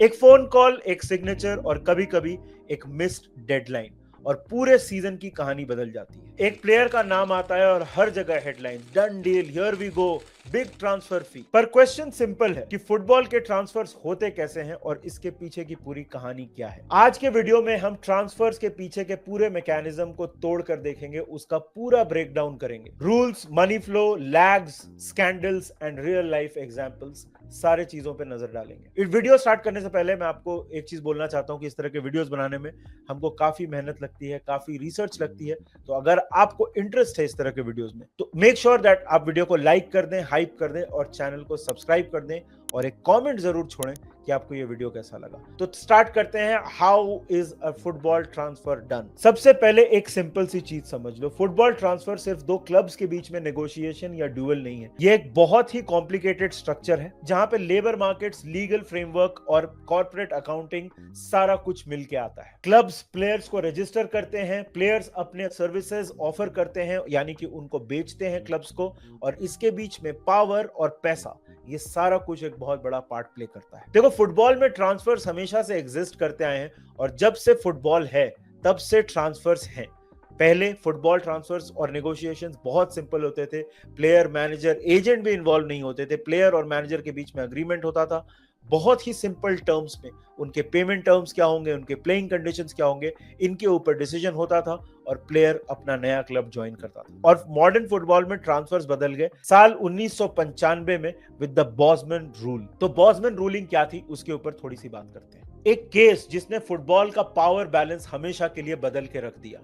एक phone call, एक signature और कभी कभी एक मिस्ड डेडलाइन और पूरे सीजन की कहानी बदल जाती है। एक प्लेयर का नाम आता है और हर जगह headline, done deal, here we go, big transfer fee. पर क्वेश्चन सिंपल है कि फुटबॉल के ट्रांसफर्स होते कैसे हैं और इसके पीछे की पूरी कहानी क्या है। आज के वीडियो में हम ट्रांसफर्स के पीछे के पूरे मैकेनिज्म को तोड़कर देखेंगे, उसका पूरा ब्रेक डाउन करेंगे। Rules, money flow, lags, scandals and real life examples, सारे चीजों पे नजर डालेंगे। इस वीडियो स्टार्ट करने से पहले मैं आपको एक चीज बोलना चाहता हूं कि इस तरह के वीडियोस बनाने में हमको काफी मेहनत लगती है, काफी रिसर्च लगती है। तो अगर आपको इंटरेस्ट है इस तरह के वीडियोस में तो मेक श्योर दैट आप वीडियो को लाइक कर दें, हाइप कर दें और चैनल को सब्सक्राइब कर दें और एक कमेंट जरूर छोड़ें कि आपको ये वीडियो कैसा लगा। तो स्टार्ट करते हैं। How is a football transfer done? सबसे पहले एक सिंपल सी चीज समझ लो, फुटबॉल ट्रांसफर सिर्फ दो क्लब्स के बीच में नेगोशिएशन या ड्यूअल नहीं है। ये एक बहुत ही कॉम्प्लिकेटेड स्ट्रक्चर है जहां पे लेबर मार्केट्स, लीगल फ्रेमवर्क और कॉर्पोरेट अकाउंटिंग सारा कुछ मिलके आता है। क्लब्स प्लेयर्स को रजिस्टर करते हैं, प्लेयर्स अपने सर्विसेज ऑफर करते हैं यानी कि उनको बेचते हैं क्लब्स को, और इसके बीच में पावर और पैसा, ये सारा कुछ एक बहुत बड़ा पार्ट प्ले करता है। देखो, फुटबॉल में ट्रांसफर्स हमेशा से एग्जिस्ट करते आए हैं और जब से फुटबॉल है तब से ट्रांसफर्स हैं। पहले फुटबॉल ट्रांसफर्स और नेगोशिएशंस बहुत सिंपल होते थे। प्लेयर, मैनेजर, एजेंट भी इन्वॉल्व नहीं होते थे। प्लेयर और मैनेजर के बीच में अग्रीमेंट होता था बहुत ही सिंपल टर्म्स में। उनके पेमेंट टर्म्स क्या होंगे, उनके प्लेइंग कंडीशंस क्या होंगे, इनके ऊपर डिसीजन होता था और प्लेयर अपना नया क्लब ज्वाइन करता था। और मॉडर्न फुटबॉल में ट्रांसफर्स बदल गए साल 1995 में विद द बॉसमैन रूल। तो बॉसमैन रूलिंग क्या थी उसके ऊपर थोड़ी सी बात करते हैं। एक केस जिसने फुटबॉल का पावर बैलेंस हमेशा के लिए बदल के रख दिया।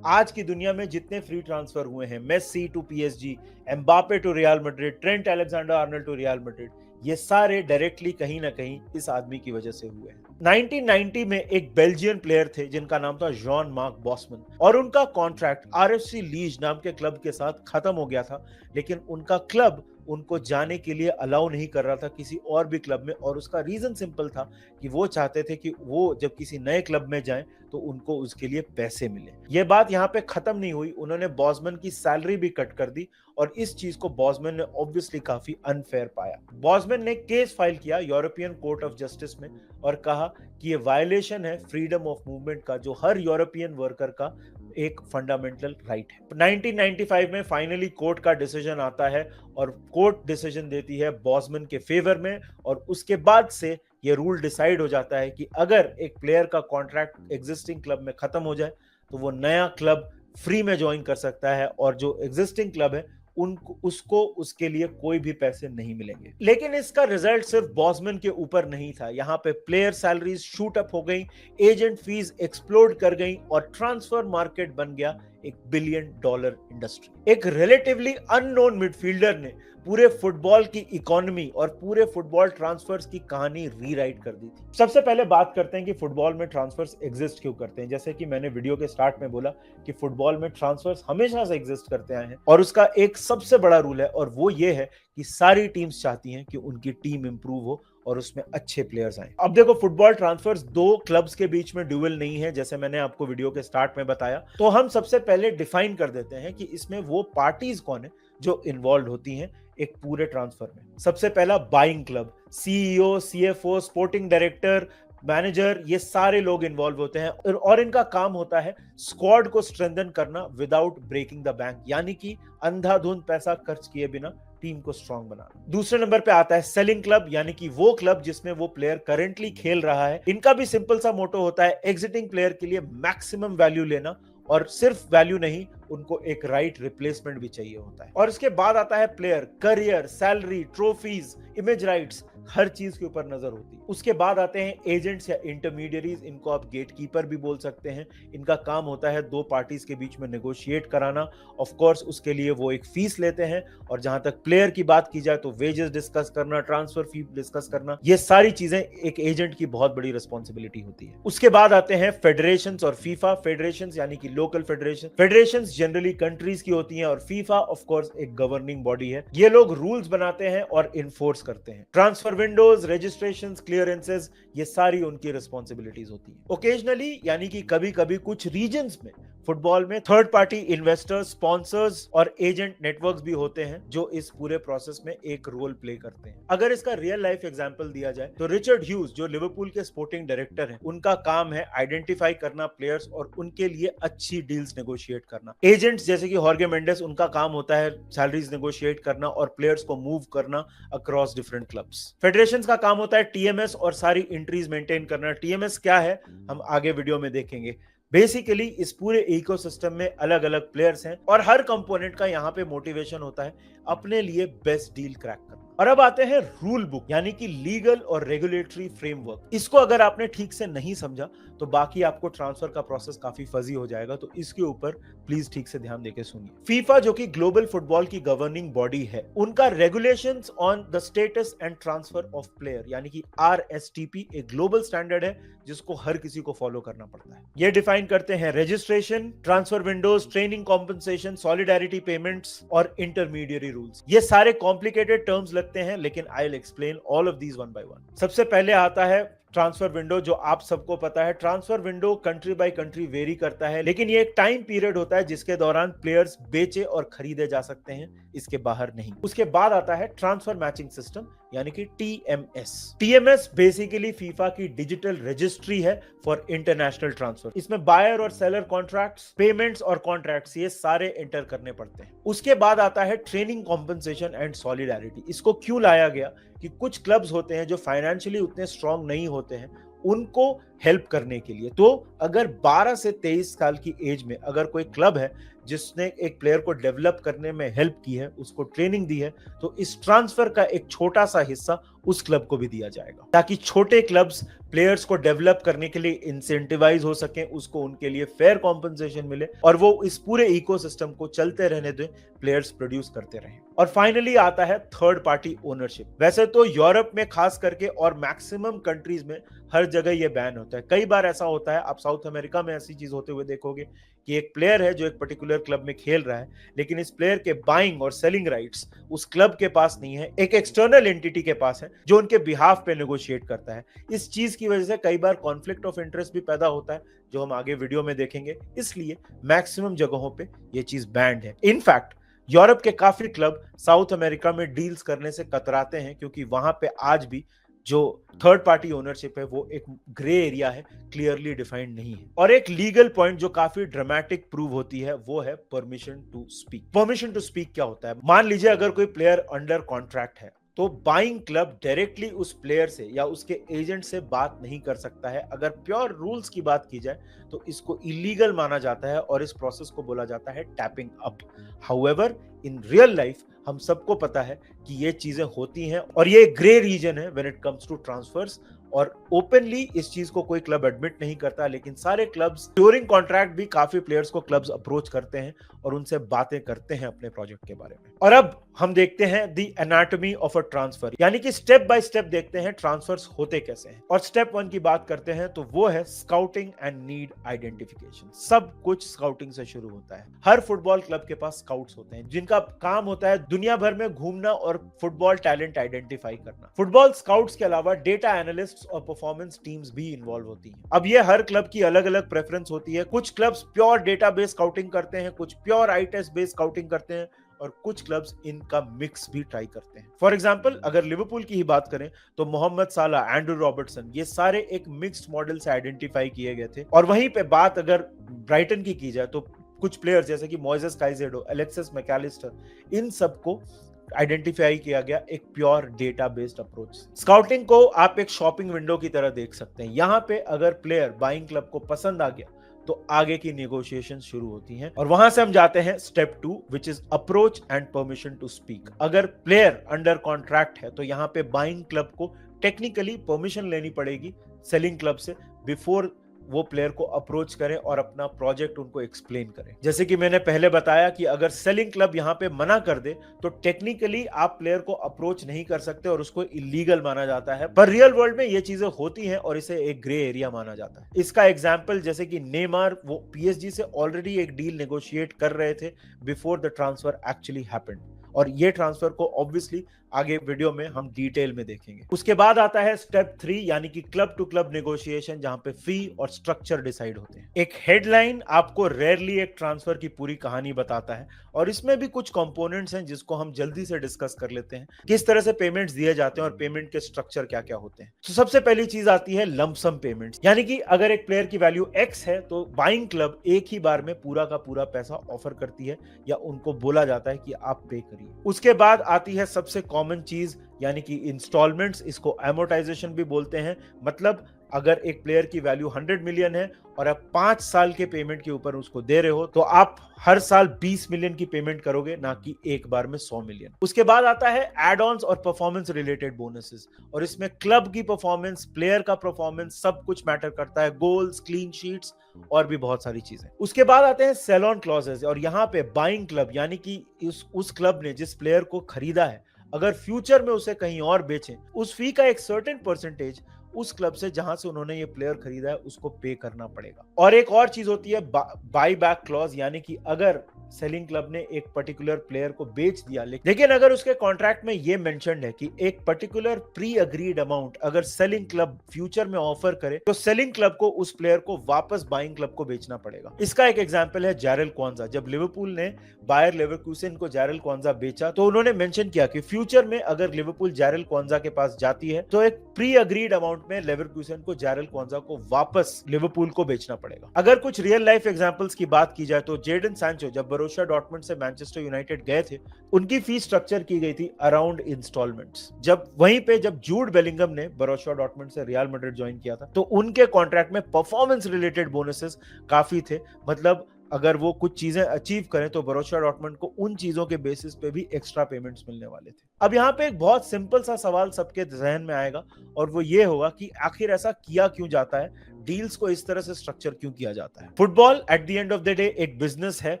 आज की दुनिया में जितने फ्री ट्रांसफर हुए हैं, Messi to PSG, Mbappe to Real Madrid, Trent Alexander Arnold to Real Madrid, ये सारे डायरेक्टली कहीं ना कहीं इस आदमी की वजह से हुए हैं। 1990 में एक बेल्जियन प्लेयर थे जिनका नाम था जॉन मार्क बॉसमैन, और उनका कॉन्ट्रैक्ट आरएफसी लीज नाम के क्लब के साथ खत्म हो गया था, लेकिन उनका क्लब उनको जाने के लिए अलाउ नहीं कर रहा था किसी और भी क्लब में। और उसका रीजन सिंपल था कि वो चाहते थे कि वो जब किसी नए क्लब में जाएं तो उनको उसके लिए पैसे मिले। ये बात यहाँ पे खत्म नहीं हुई, उन्होंने बॉसमैन की सैलरी भी कट कर दी और इस चीज को बॉसमैन ने ऑब्वियसली काफी अनफेयर पाया। बॉसमैन ने केस फाइल किया यूरोपियन कोर्ट ऑफ जस्टिस में और कहा कि ये वायलेशन है फ्रीडम ऑफ मूवमेंट का, जो हर यूरोपियन वर्कर का एक फंडामेंटल राइट है। 1995 में फाइनली कोर्ट का डिसीजन आता है और कोर्ट डिसीजन देती है बॉसमैन के फेवर में, और उसके बाद से ये रूल डिसाइड हो जाता है कि अगर एक प्लेयर का कॉन्ट्रैक्ट एग्जिस्टिंग क्लब में खत्म हो जाए तो वो नया क्लब फ्री में ज्वाइन कर सकता है, और जो एग्जिस्टिंग क्लब है उनको उसको उसके लिए कोई भी पैसे नहीं मिलेंगे। लेकिन इसका रिजल्ट सिर्फ बॉसमैन के ऊपर नहीं था। यहाँ पे प्लेयर सैलरीज शूट अप हो गई, एजेंट फीस एक्सप्लोड कर गई और ट्रांसफर मार्केट बन गया एक $1 बिलियन इंडस्ट्री। एक रिलेटिवली अननोन मिडफील्डर ने पूरे फुटबॉल की इकोनॉमी और पूरे फुटबॉल ट्रांसफर्स की कहानी रीराइट कर दी थी। सबसे पहले बात करते हैं कि फुटबॉल में ट्रांसफर्स एग्जिस्ट क्यों करते हैं। जैसे कि मैंने वीडियो के स्टार्ट में बोला कि फुटबॉल में ट्रांसफर्स हमेशा से एग्जिस्ट करते आए हैं और उसका एक सबसे बड़ा रूल है, और वो ये है कि सारी टीम्स चाहती हैं कि उनकी टीम इंप्रूव हो और उसमें अच्छे प्लेयर्स आए। अब देखो, फुटबॉल ट्रांसफर्स दो क्लब्स के बीच में ड्यूअल नहीं है जैसे मैंने आपको वीडियो के स्टार्ट में बताया। तो हम सबसे पहले डिफाइन कर देते हैं कि इसमें वो पार्टीज कौन है जो इन्वॉल्व होती हैं एक पूरे ट्रांसफर में। सबसे पहला buying club, CEO, CFO, sporting director, manager, ये सारे लोग इन्वॉल्व होते हैं और इनका काम होता है स्क्वाड को स्ट्रेंथन करना विदाउट ब्रेकिंग द बैंक, यानी कि अंधाधुंध पैसा खर्च किए बिना टीम को स्ट्रांग बनाना। दूसरे नंबर पे आता है सेलिंग क्लब, यानी कि वो क्लब जिसमें वो प्लेयर करेंटली खेल रहा है। इनका भी सिंपल सा मोटो होता है एग्जिटिंग प्लेयर के लिए मैक्सिमम वैल्यू लेना, और सिर्फ वैल्यू नहीं, उनको एक राइट रिप्लेसमेंट भी चाहिए होता है। और इसके बाद आता है player career, salary, trophies, image rights, हर चीज के ऊपर नजर होती है। उसके बाद आते हैं एजेंट्स या इंटरमीडियरीज, इनको आप गेटकीपर भी बोल सकते हैं। इनका काम होता है दो पार्टीज के बीच में नेगोशिएट कराना। ऑफ कोर्स उसके लिए वो एक फीस लेते हैं, और जहां तक प्लेयर की बात की जाए तो वेजेस डिस्कस करना, ट्रांसफर फी डिस्कस करना, ये सारी चीजें एक एजेंट की बहुत बड़ी रिस्पॉन्सिबिलिटी होती है। उसके बाद आते हैं फेडरेशंस और फीफा। फेडरेशंस यानी कि local federation, federations generally countries की होती हैं, और फीफा ऑफ कोर्स एक गवर्निंग बॉडी है। ये लोग रूल्स बनाते हैं और इन्फोर्स करते हैं। ट्रांसफर विंडोज, रजिस्ट्रेशंस, क्लियरेंसेस, ये सारी उनकी रिस्पॉन्सिबिलिटीज होती है। ओकेजनली यानी कि कभी कभी कुछ रीजन्स में फुटबॉल में थर्ड पार्टी इन्वेस्टर्स, स्पॉन्सर्स और एजेंट नेटवर्क्स भी होते हैं जो इस पूरे प्रोसेस में एक रोल प्ले करते हैं। अगर इसका रियल लाइफ एग्जांपल दिया जाए तो रिचर्ड ह्यूज जो लिवरपूल के स्पोर्टिंग डायरेक्टर हैं, उनका काम है आइडेंटिफाई करना प्लेयर्स और उनके लिए अच्छी डील्स नेगोशिएट करना। एजेंट्स जैसे कि हॉर्गे मेंडेस, उनका काम होता है सैलरीज नेगोशिएट करना और प्लेयर्स को मूव करना अक्रॉस डिफरेंट क्लब्स। फेडरेशन का काम होता है टीएमएस और सारी एंट्रीज मेंटेन करना। टीएमएस क्या है हम आगे वीडियो में देखेंगे। बेसिकली इस पूरे इकोसिस्टम में अलग अलग प्लेयर्स हैं और हर कंपोनेंट का यहाँ पे मोटिवेशन होता है अपने लिए बेस्ट डील क्रैक करना। और अब आते हैं रूल बुक, यानी कि लीगल और रेगुलेटरी फ्रेमवर्क। इसको अगर आपने ठीक से नहीं समझा तो बाकी आपको ट्रांसफर का प्रोसेस काफी फजी हो जाएगा, तो इसके ऊपर प्लीज ठीक से ध्यान देके सुनिए। फीफा जो कि ग्लोबल फुटबॉल की गवर्निंग बॉडी है, उनका regulations on the status and transfer of player यानी कि आरएसटीपी एक ग्लोबल स्टैंडर्ड है जिसको हर किसी को फॉलो करना पड़ता है। ये डिफाइन करते हैं registration, transfer Windows, training compensation, solidarity payments और इंटरमीडियरी रूल्स। ये सारे कॉम्प्लिकेटेड टर्म्स लगते हैं, लेकिन I will explain all of these one by one. सबसे पहले आता है ट्रांसफर विंडो, जो आप सबको पता है। Transfer window country by country very करता है, लेकिन ये एक टाइम पीरियड होता है जिसके दौरान प्लेयर्स बेचे और खरीदे जा सकते हैं, इसके बाहर नहीं। उसके बाद आता है ट्रांसफर मैचिंग सिस्टम यानी कि टीएमएस। टीएमएस बेसिकली फीफा की डिजिटल रजिस्ट्री है फॉर इंटरनेशनल ट्रांसफर। इसमें बायर और सेलर कॉन्ट्रैक्ट्स, पेमेंट्स और कॉन्ट्रैक्ट्स ये सारे एंटर करने पड़ते हैं। उसके बाद आता है ट्रेनिंग कॉम्पनसेशन एंड सॉलिडारिटी। इसको क्यों लाया गया कि कुछ क्लब्स होते हैं जो फाइनेंशियली उतने स्ट्रांग नहीं होते हैं, उनको हेल्प करने के लिए। तो अगर 12 से 23 साल की एज में अगर कोई क्लब है जिसने एक प्लेयर को डेवलप करने में हेल्प की है, उसको ट्रेनिंग दी है, तो इस ट्रांसफर का एक छोटा सा हिस्सा उस क्लब को भी दिया जाएगा, ताकि छोटे क्लब्स प्लेयर्स को डेवलप करने के लिए इंसेंटिवाइज हो सके, उसको उनके लिए फेयर कॉम्पनसेशन मिले और वो इस पूरे इकोसिस्टम को चलते रहने दें, प्लेयर्स प्रोड्यूस करते रहें। और फाइनली आता है थर्ड पार्टी ओनरशिप। वैसे तो यूरोप में खास करके और मैक्सिमम कंट्रीज में हर जगह ये बैन होता है। कई बार ऐसा होता है, आप साउथ अमेरिका में ऐसी चीज होते हुए देखोगे कि एक प्लेयर है जो एक पर्टिकुलर क्लब में खेल रहा है, लेकिन इस प्लेयर के बाइंग और सेलिंग राइट्स उस क्लब के पास नहीं है, एक एक्सटर्नल एंटिटी के पास है जो उनके बिहाफ पे नेगोशिएट करता है। इस चीज की वजह से कई बार कॉन्फ्लिक्ट ऑफ इंटरेस्ट भी पैदा होता है, जो हम आगे वीडियो में देखेंगे। इसलिए मैक्सिमम जगहों पे ये चीज बैंड है। इनफैक्ट यूरोप के काफी क्लब साउथ अमेरिका में डील्स करने से कतराते हैं, क्योंकि वहां पे आज भी जो थर्ड पार्टी ओनरशिप है वो एक ग्रे एरिया है, क्लियरली डिफाइंड नहीं है। और एक लीगल पॉइंट जो काफी ड्रामेटिक प्रूव होती है वो है permission to speak. Permission to speak क्या होता है? मान लीजिए अगर कोई प्लेयर अंडर कॉन्ट्रैक्ट है, तो बाइंग क्लब डायरेक्टली उस प्लेयर से या उसके एजेंट से बात नहीं कर सकता है। अगर प्योर रूल्स की बात की जाए तो इसको इलीगल माना जाता है और इस प्रोसेस को बोला जाता है tapping up. However in real life हम सबको पता है कि ये चीजें होती हैं और ये ग्रे रीजन है when it comes to transfers, और ओपनली इस चीज को कोई क्लब एडमिट नहीं करता, लेकिन सारे क्लब्स ड्यूरिंग कॉन्ट्रैक्ट भी काफी प्लेयर्स को क्लब्स अप्रोच करते हैं और उनसे बातें करते हैं अपने प्रोजेक्ट के बारे में। और अब हम देखते हैं the anatomy of a transfer, यानी कि स्टेप बाय स्टेप देखते हैं ट्रांसफर्स होते कैसे हैं। और स्टेप 1 की बात करते हैं तो वो है स्काउटिंग एंड नीड आइडेंटिफिकेशन। सब कुछ स्काउटिंग से शुरू होता है। हर फुटबॉल क्लब के पास स्काउट्स होते हैं जिनका काम होता है दुनिया भर में घूमना और फुटबॉल टैलेंट आइडेंटिफाई करना। फुटबॉल स्काउट्स के अलावा डेटा एनालिस्ट और परफॉर्मेंस टीम्स भी इन्वॉल्व होती हैं। अब ये हर क्लब की अलग अलग प्रेफरेंस होती है। कुछ क्लब्स प्योर डेटाबेस स्काउटिंग करते हैं, कुछ pure eye test based scouting करते हैं और कुछ क्लब्स इनका मिक्स भी ट्राई करते हैं। फॉर एग्जांपल अगर लिवरपूल की ही बात करें तो मोहम्मद साला, एंड्रू रॉबर्टसन, ये सारे एक मिक्स्ड मॉडल से आइडेंटिफाई किए गए थे। और वहीं पे बात अगर ब्राइटन की जाए तो कुछ प्लेयर्स जैसे कि मोइसेस काइसेडो, अलेक्सिस मैकलिस्टर, इन सबको आइडेंटिफाई किया गया एक pure data based approach. Scouting को आप एक शॉपिंग विंडो की तरह देख सकते हैं। यहाँ पे अगर प्लेयर बाइंग क्लब को पसंद आ गया तो आगे की नेगोशिएशन शुरू होती हैं और वहां से हम जाते हैं step 2 which is approach and permission to speak. अगर प्लेयर अंडर कॉन्ट्रैक्ट है तो यहाँ पे बाइंग क्लब को टेक्निकली परमिशन लेनी पड़ेगी सेलिंग क्लब से बिफोर वो प्लेयर को अप्रोच करें और अपना प्रोजेक्ट उनको एक्सप्लेन करें। जैसे कि मैंने पहले बताया कि अगर सेलिंग क्लब यहाँ पे मना कर दे तो टेक्निकली आप प्लेयर को अप्रोच नहीं कर सकते और उसको इलीगल माना जाता है, पर रियल वर्ल्ड में ये चीजें होती हैं और इसे एक ग्रे एरिया माना जाता है। इसका एग्जाम्पल जैसे कि नेमार, वो पीएसजी से ऑलरेडी एक डील नेगोशिएट कर रहे थे before the transfer actually happened और ये ट्रांसफर को ऑब्वियसली आगे वीडियो में हम डिटेल में देखेंगे। उसके बाद आता है स्टेप 3 यानी कि क्लब टू क्लब नेगोशिएशन, जहां पे फी और स्ट्रक्चर डिसाइड होते हैं। एक हेडलाइन आपको रेयरली एक ट्रांसफर की पूरी कहानी बताता है और इसमें भी कुछ कंपोनेंट्स हैं जिसको हम जल्दी से डिस्कस कर लेते हैं, किस तरह से पेमेंट्स दिए जाते हैं और पेमेंट के स्ट्रक्चर क्या क्या होते हैं। तो सबसे पहली चीज आती है लंपसम पेमेंट्स, यानी कि अगर एक प्लेयर की वैल्यू एक्स है तो बाइंग क्लब एक ही बार में पूरा का पूरा पैसा ऑफर करती है या उनको बोला जाता है कि आप पे करिए। उसके बाद आती है सबसे कॉमन चीज यानी कि इंस्टॉलमेंट्स, इसको एमोर्टाइजेशन भी बोलते हैं। मतलब अगर एक प्लेयर की वैल्यू 100 मिलियन है और आप 5 साल के पेमेंट के ऊपर उसको दे रहे हो तो आप हर साल 20 मिलियन की पेमेंट करोगे, ना कि एक बार में 100 मिलियन। उसके बाद आता है एड ऑन्स और परफॉर्मेंस रिलेटेड बोनसेस, और इसमें क्लब की परफॉर्मेंस, प्लेयर का परफॉर्मेंस सब कुछ मैटर करता है, गोल्स, क्लीन शीट्स और भी बहुत सारी चीजें। उसके बाद आते हैं सेल ऑन क्लॉजेस, और यहाँ पे बाइंग क्लब यानी कि उस क्लब ने जिस प्लेयर को खरीदा है अगर फ्यूचर में उसे कहीं और बेचें, उस फी का एक सर्टेन परसेंटेज उस क्लब से जहां से उन्होंने ये प्लेयर खरीदा है उसको पे करना पड़ेगा। और एक और चीज होती है बाई बैक क्लॉज, यानी कि अगर सेलिंग क्लब ने एक पर्टिकुलर प्लेयर को बेच दिया लेकिन अगर उसके कॉन्ट्रैक्ट में ये मेंशन्ड है कि एक पर्टिकुलर प्री अग्रीड अमाउंट अगर सेलिंग क्लब फ्यूचर में ऑफर करे तो सेलिंग क्लब को उस प्लेयर को वापस बाइंग क्लब को बेचना पड़ेगा। इसका एक एग्जांपल है जैरेल क्वांजा। जब लिवरपूल ने बायर लेवरकुसेन को जैरेल क्वांजा बेचा तो उन्होंने मेंशन किया कि फ्यूचर में अगर लिवरपूल जैरेल क्वांजा के पास जाती है तो एक प्री अग्रीड अमाउंट में लेवरकुसेन को जैरेल क्वांजा को वापस लिवरपूल को बेचना पड़ेगा। अगर कुछ रियल लाइफ एग्जांपल्स की बात की जाए तो जेडन सैंचो जब बोरुसिया डॉर्टमुंड से मैनचेस्टर यूनाइटेड गए थे, उनकी फी स्ट्रक्चर की गई थी अराउंड इंस्टॉलमेंट्स। जब जूड बेलिंगम ने बोरुसिया डॉर्टमुंड से रियल मैड्रिड ज्वाइन किया था तो उनके कॉन्ट्रैक्ट में परफॉर्मेंस रिलेटेड बोनसेस काफी थे। मतलब अगर वो कुछ चीजें अचीव करें तो बोरुसिया डॉर्टमुंड को उन चीजों के बेसिस पे भी एक्स्ट्रा पेमेंट्स मिलने वाले थे। अब यहाँ पे एक बहुत सिंपल सा सवाल सबके जहन में आएगा और वो ये होगा कि आखिर ऐसा किया क्यों जाता है, डील्स को इस तरह से स्ट्रक्चर क्यों किया जाता है। Football at the end of the day एक बिजनेस है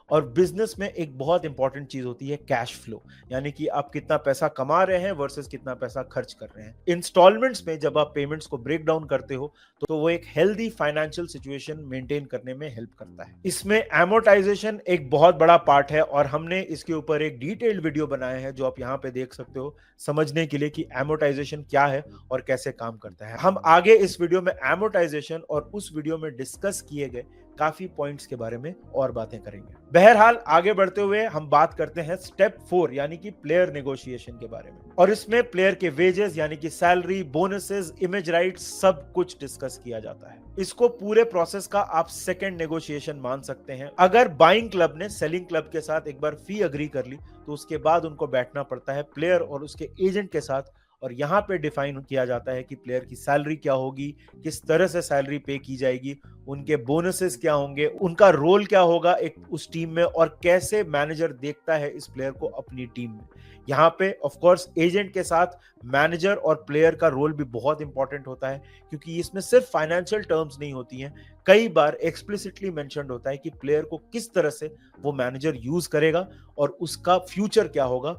और बिजनेस में एक बहुत इंपॉर्टेंट चीज होती है कैश फ्लो, यानी कि आप कितना पैसा कमा रहे हैं वर्सेस कितना पैसा खर्च कर रहे हैं। इंस्टॉलमेंट्स में जब आप पेमेंट्स को ब्रेक डाउन करते हो तो वो एक हेल्दी फाइनेंशियल सिचुएशन मेंटेन करने में हेल्प करता है। इसमें एमोर्टाइजेशन एक बहुत बड़ा पार्ट है और हमने इसके ऊपर एक डिटेल्ड वीडियो बनाया है जो आप यहाँ पे देख सकते हो समझने के लिए कि एमोर्टाइजेशन क्या है और कैसे काम करता है। हम आगे इस वीडियो में एमोर्टाइजेशन और उस वीडियो में डिस्कस किए गए काफी पॉइंट्स के बारे में और बातें करेंगे। बहरहाल आगे बढ़ते हुए हम बात करते हैं स्टेप 4 यानी कि प्लेयर नेगोशिएशन के बारे में, और इसमें प्लेयर के वेजेस यानी कि सैलरी, बोनसेस, इमेज राइट्स सब कुछ डिस्कस किया जाता है। इसको पूरे प्रोसेस का आप सेकंड नेगोशिएशन मान सकते हैं। अगर बाइंग क्लब ने सेलिंग क्लब के साथ एक बार फी अग्री कर ली तो उसके बाद उनको बैठना पड़ता है प्लेयर और उसके एजेंट के साथ, और यहाँ पे डिफाइन किया जाता है कि प्लेयर की सैलरी क्या होगी, किस तरह से सैलरी पे की जाएगी, उनके बोनसेस क्या होंगे, उनका रोल क्या होगा एक उस टीम में, और कैसे मैनेजर देखता है इस प्लेयर को अपनी टीम में। यहाँ पे ऑफ कोर्स एजेंट के साथ मैनेजर और प्लेयर का रोल भी बहुत इंपॉर्टेंट होता है क्योंकि इसमें सिर्फ फाइनेंशियल टर्म्स नहीं होती हैं, कई बार एक्सप्लिसिटली मेंशन्ड होता है कि प्लेयर को किस तरह से वो मैनेजर यूज करेगा और उसका फ्यूचर क्या होगा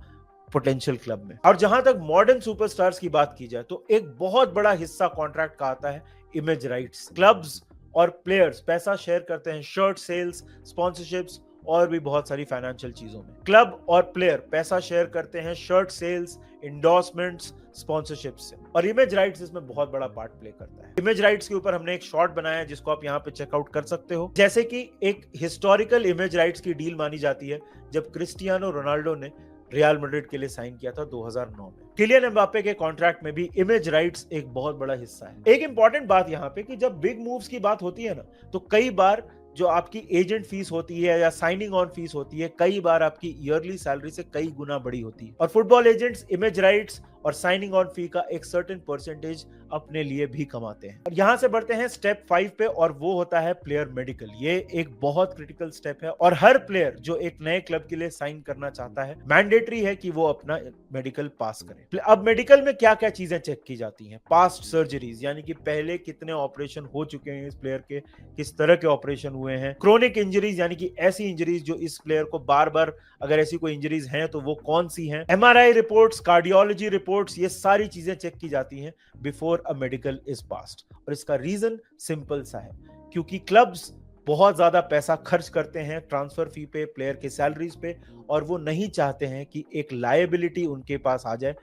पोटेंशियल क्लब में। और जहां तक मॉडर्न सुपरस्टार्स की बात की जाए तो एक बहुत बड़ा हिस्सा कॉन्ट्रैक्ट का आता है इमेज राइट्स। क्लब्स और प्लेयर्स पैसा शेयर करते हैं शर्ट सेल्स, स्पॉन्सरशिप्स और भी बहुत सारी फाइनेंशियल चीजों में। क्लब और प्लेयर पैसा शेयर करते हैं शर्ट सेल्स, इंडोर्समेंट्स, स्पॉन्सरशिप्स से, और इमेज राइट्स इसमें बहुत बड़ा पार्ट प्ले करता है। इमेज राइट्स के ऊपर हमने एक शॉर्ट बनाया है जिसको आप यहाँ पे चेकआउट कर सकते हो। जैसे कि एक हिस्टोरिकल इमेज राइट्स की डील मानी जाती है जब क्रिस्टियानो रोनाल्डो ने रियल मैड्रिड के लिए साइन किया था 2009 में। किलियन एम्बापे के कॉन्ट्रैक्ट में भी इमेज राइट्स एक बहुत बड़ा हिस्सा है। एक इंपॉर्टेंट बात यहाँ पे कि जब बिग मूव्स की बात होती है ना तो कई बार जो आपकी एजेंट फीस होती है या साइनिंग ऑन फीस होती है कई बार आपकी ईयरली सैलरी से कई गुना बड़ी होती है, और फुटबॉल एजेंट्स इमेज राइट्स और साइनिंग ऑन फी का एक सर्टेन परसेंटेज अपने लिए भी कमाते हैं। और यहां से बढ़ते हैं स्टेप 5 पे, और वो होता है प्लेयर मेडिकल। ये एक बहुत क्रिटिकल स्टेप है और हर प्लेयर जो एक नए क्लब के लिए साइन करना चाहता है मैंडेटरी है कि वो अपना मेडिकल पास करे। अब मेडिकल में क्या क्या चीजें चेक की जाती हैं? पास्ट सर्जरीज यानी कि पहले कितने ऑपरेशन हो चुके हैं इस प्लेयर के, किस तरह के ऑपरेशन हुए हैं। क्रोनिक इंजरीज यानी कि ऐसी इंजरीज जो इस प्लेयर को बार बार अगर ऐसी कोई इंजरीज हैं तो वो कौन सी हैं। एमआरआई रिपोर्ट्स, कार्डियोलॉजी रिपोर्ट्स, ये सारी चीजें चेक की जाती हैं before a medical is passed. और इसका रीजन सिंपल सा है, क्योंकि क्लब्स बहुत ज्यादा पैसा खर्च करते हैं ट्रांसफर फी पे, प्लेयर के सैलरीज पे, और वो नहीं चाहते हैं कि एक लायबिलिटी उनके पास आ जाए,